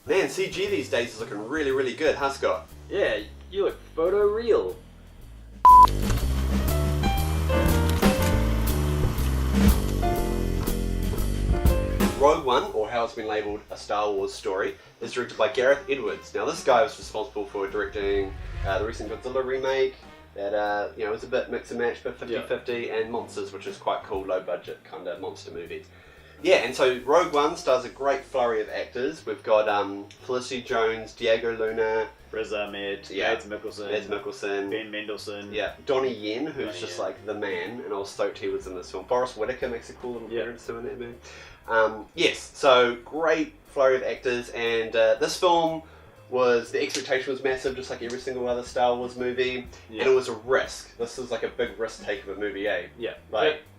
Man, CG these days is looking really, really good, huh, Scott? Yeah, you look photo real. Rogue One, or how it's been labelled a Star Wars story, is directed by Gareth Edwards. Now, this guy was responsible for directing the recent Godzilla remake, that was a bit mix and match, but 50-50, and Monsters, which is quite cool, low budget kind of monster movies. Yeah, and so Rogue One stars a great flurry of actors. We've got Felicity Jones, Diego Luna, Riz Ahmed, Mads Mikkelsen, Ben Mendelsohn. Yeah, Donnie Yen, who's just like the man, and I was stoked he was in this film. Forrest Whitaker makes a cool little appearance too in that movie. Yes, so great flurry of actors, and this film the expectation was massive, just like every single other Star Wars movie, and it was a risk. This was like a big risk take of a movie, eh? Yeah,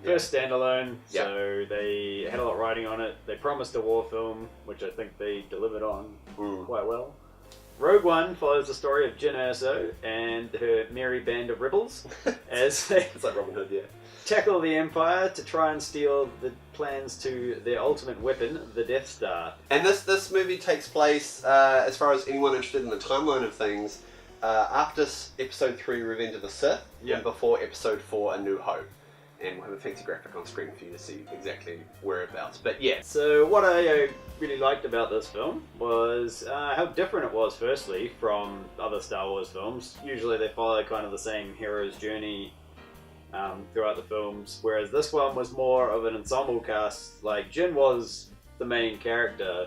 first standalone, so they had a lot riding on it. They promised a war film, which I think they delivered on quite well. Rogue One follows the story of Jyn Erso and her merry band of rebels as they it's like Robin Hood, yeah. tackle the Empire to try and steal the plans to their ultimate weapon, the Death Star. And this movie takes place, as far as anyone interested in the timeline of things, after Episode 3, Revenge of the Sith, and before Episode 4, A New Hope. And we'll have a fancy graphic on screen for you to see exactly whereabouts. But yeah. So what I really liked about this film was how different it was, firstly, from other Star Wars films. Usually they follow kind of the same hero's journey throughout the films, whereas this one was more of an ensemble cast. Like, Jyn was the main character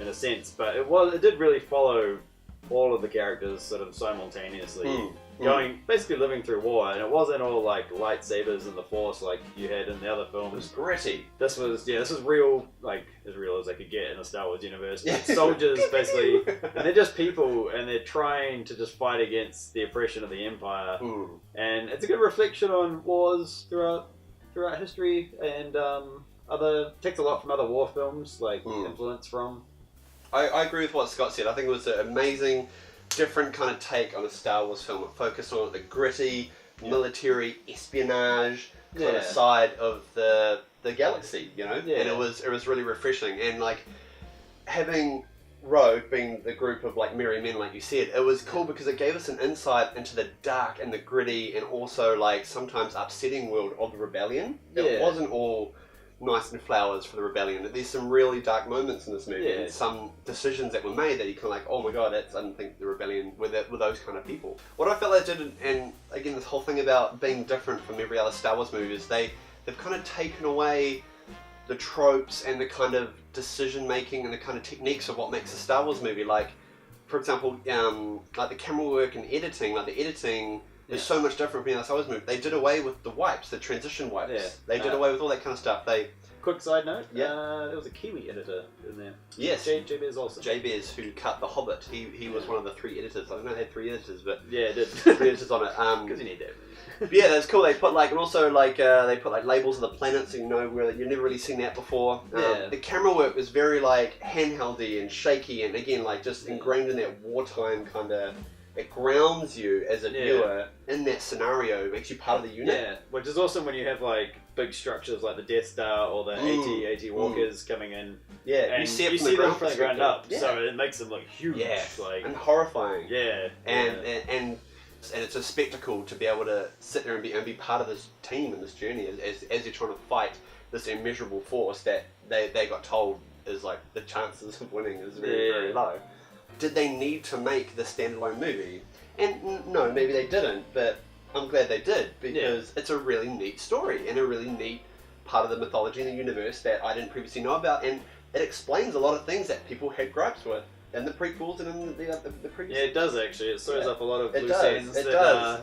in a sense, but it did really follow all of the characters sort of simultaneously, basically living through war, and it wasn't all like lightsabers and the Force like you had in the other films. It was gritty. This was real, like as real as they could get in the Star Wars universe. Soldiers basically, and they're just people, and they're trying to just fight against the oppression of the Empire. And it's a good reflection on wars throughout history, and takes a lot from other war films, like influence from. I agree with what Scott said. I think it was an amazing, different kind of take on a Star Wars film. It focused on the gritty, military, espionage kind of side of the galaxy, you know? Yeah. And it was really refreshing. And like, having Rogue being the group of like merry men, like you said, it was cool because it gave us an insight into the dark and the gritty and also like sometimes upsetting world of the rebellion. It wasn't all nice and flowers for the rebellion. There's some really dark moments in this movie, and some decisions that were made that you can like, oh my god, I didn't think the rebellion were those kind of people. What I felt they did, and again this whole thing about being different from every other Star Wars movie, is they've kind of taken away the tropes and the kind of decision making and the kind of techniques of what makes a Star Wars movie. Like, for example, like the camera work and editing, is so much different from the other Star Wars movie. They did away with the wipes, the transition wipes. Yeah. They did away with all that kind of stuff. Quick side note, there was a Kiwi editor in there. Yes. J. Bears also. J. Bears, who cut The Hobbit. He was one of the 3 editors. I don't know if they had 3 editors, but... Yeah, it did. 3 editors on it. Because you need that. But yeah, that's cool. They put they put like labels of the planets, so you know where you've never really seen that before. The camera work was very like handheldy and shaky, and again like just ingrained in that wartime kind of. It grounds you as a viewer in that scenario. It makes you part of the unit. Yeah, which is awesome when you have like big structures like the Death Star or the AT walkers coming in. Yeah, and you see them from the ground up, so it makes them look huge. Yeah, and horrifying. Yeah, and it's a spectacle to be able to sit there and be part of this team and this journey as you're trying to fight this immeasurable force that they got told is like the chances of winning is very, very low. Did they need to make this standalone movie? And no, maybe they didn't, but I'm glad they did, because it's a really neat story and a really neat part of the mythology and the universe that I didn't previously know about, and it explains a lot of things that people had gripes with in the prequels and in the previous. Yeah, it does actually. It throws up a lot of loose ends that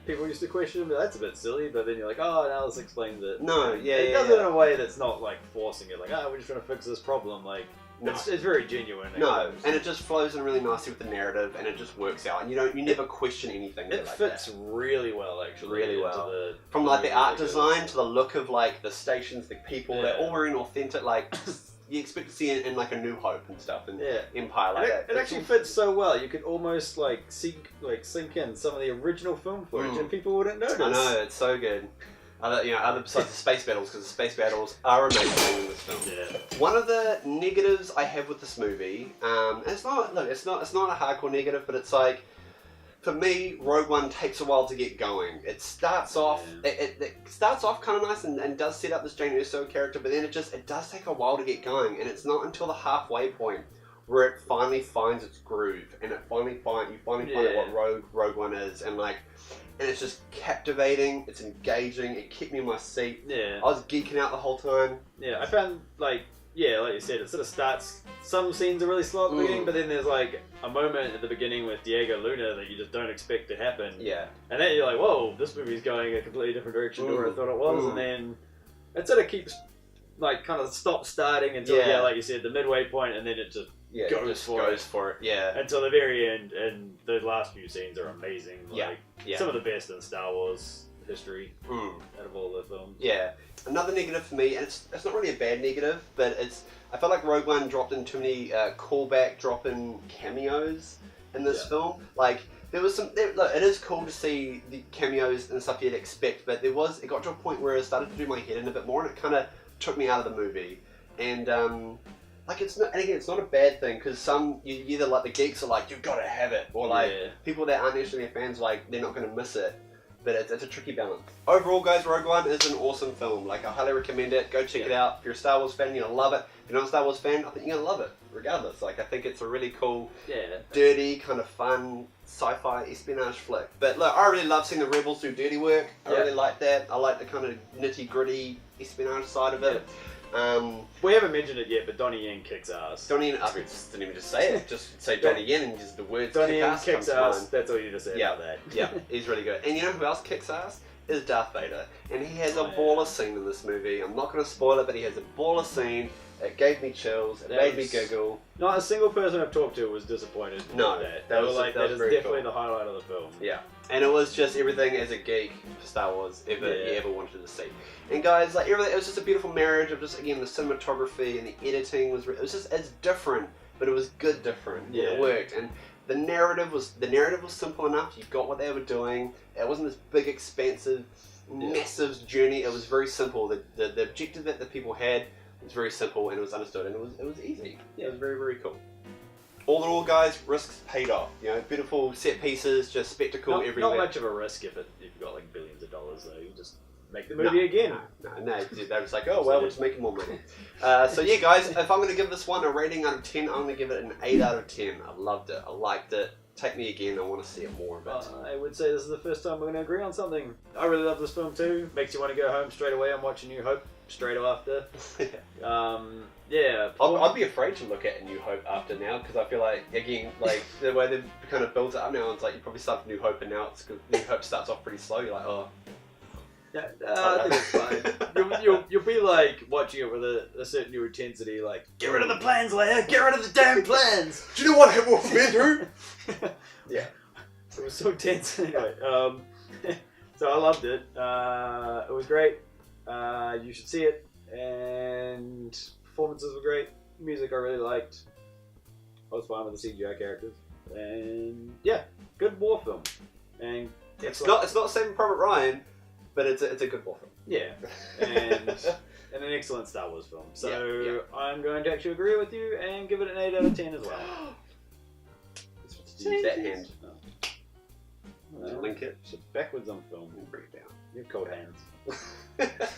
people used to question, but that's a bit silly, but then you're like, oh, now this explains it. No, it does it in a way that's not like forcing it, like, we're just trying to fix this problem, like... No. It's very genuine. And it just flows in really nicely with the narrative, and it just works out. And you never question anything. It fits really well, actually. Really well. From like the art design to the look of like the stations, the people, they're all very authentic. Like you expect to see it in like A New Hope and stuff, and Empire like that. It actually fits so well. You could almost like sink in some of the original film footage, and people wouldn't notice. I know, it's so good. Other besides the space battles, because the space battles are amazing in this film. Yeah. One of the negatives I have with this movie, and it's not a hardcore negative, but it's like, for me, Rogue One takes a while to get going. It starts off, it starts off kind of nice and does set up this Jane Erso character, but then it does take a while to get going, and it's not until the halfway point where it finally finds its groove, and you finally find out what Rogue One is, and it's just captivating, it's engaging, it kept me in my seat. Yeah. I was geeking out the whole time. Yeah, I found, like you said, it sort of starts, some scenes are really slow at the beginning, but then there's like a moment at the beginning with Diego Luna that you just don't expect to happen. Yeah. And then you're like, whoa, this movie's going a completely different direction to where I thought it was, and then it sort of keeps, like, kind of starting until, like you said, the midway point, and then it just goes for it. Yeah. Until the very end, and the last few scenes are amazing. Like, some of the best in Star Wars history out of all the films. Yeah. Another negative for me, and it's not really a bad negative, but I felt like Rogue One dropped in too many callback, drop-in cameos in this film. Like, there was some. Look, it is cool to see the cameos and stuff you'd expect, but it got to a point where it started to do my head in a bit more, and it kind of took me out of the movie. And it's not a bad thing, because you either like the geeks are like, you've got to have it, or like people that aren't necessarily fans, like, they're not going to miss it. But it's a tricky balance. Overall, guys, Rogue One is an awesome film. Like, I highly recommend it. Go check it out. If you're a Star Wars fan, you're gonna love it. If you're not a Star Wars fan, I think you're gonna love it, regardless. Like, I think it's a really cool, dirty, kind of fun sci-fi espionage flick. But look, I really love seeing the rebels do dirty work. I really like that. I like the kind of nitty-gritty espionage side of it. We haven't mentioned it yet, but Donnie Yen kicks ass. Donnie Yen, I didn't even just say it. Just say Donnie Yen and just the words Donnie Yen ass kicks ass. That's all you need to say about that. Yeah, he's really good. And you know who else kicks ass? Is Darth Vader. And he has a baller scene in this movie. I'm not going to spoil it, but he has a baller scene. It gave me chills. It made me giggle. Not a single person I've talked to was disappointed. No, that is definitely the highlight of the film. Yeah, and it was just everything as a geek for Star Wars you ever wanted to see. And guys, like, everything, it was just a beautiful marriage of just, again, the cinematography and the editing it's different, but it was good different. Yeah, it worked. And the narrative was simple enough. You got what they were doing. It wasn't this big, expansive, massive journey. It was very simple. The objective that the people had was very simple, and it was understood, and it was easy. Yeah, it was very, very cool. All in all, guys, risks paid off. You know, beautiful set pieces, just spectacle everywhere. Not much of a risk if you've got like billions of dollars though. You just make the movie again. No. They was like, oh well, we're just making more money. So yeah, guys, if I'm going to give this one a rating out of 10, I'm going to give it an 8 out of 10. I loved it. I liked it. Take me again. I want to see it more. I would say this is the first time we're going to agree on something. I really love this film too. Makes you want to go home straight away and watch A New Hope straight after. I'd be afraid to look at A New Hope after now, because I feel like, again, like the way they've kind of built it up now, it's like you probably start New Hope and now New Hope starts off pretty slow. You're like, oh. Yeah, I think it's fine. You'll be like watching it with a certain new intensity, like, get rid of the plans, Leia! Get rid of the damn plans! Do you know what hit Wolf been through? Yeah. It was so tense. Anyway, so I loved it. It was great. You should see it. And performances were great. Music I really liked. I was fine with the CGI characters. And yeah, good war film. And it's not Saving Private Ryan, but it's a good war film. Yeah, and an excellent Star Wars film. So I'm going to actually agree with you and give it an 8 out of 10 as well. Use that hand. Link it. It's backwards on film. And bring it down. You have cold hands.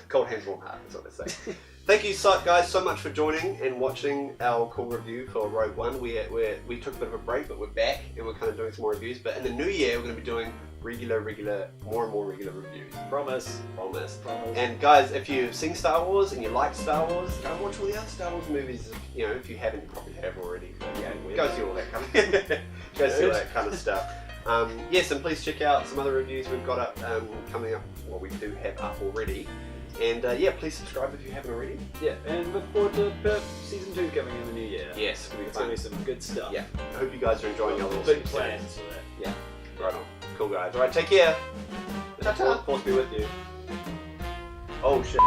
Cold hands, warm heart, that's what they say. Thank you, guys, so much for joining and watching our cool review for Rogue One. We took a bit of a break, but we're back and we're kind of doing some more reviews. But in the new year, we're going to be doing more and more regular reviews. Promise. And guys, if you've seen Star Wars and you like Star Wars, go watch all the other Star Wars movies. You know, if you haven't, you probably have already. But yeah, go see all that kind of stuff. Yes, and please check out some other reviews we've got up coming up. Well, we do have up already. And please subscribe if you haven't already. Yeah, and look forward to season 2 coming in the new year. Yes, it's going to be some good stuff. Yeah, I hope you guys are enjoying our little big plans for that. Yeah, right on. Cool, guys. All right, take care. Ta-ta. Force be with you. Oh shit.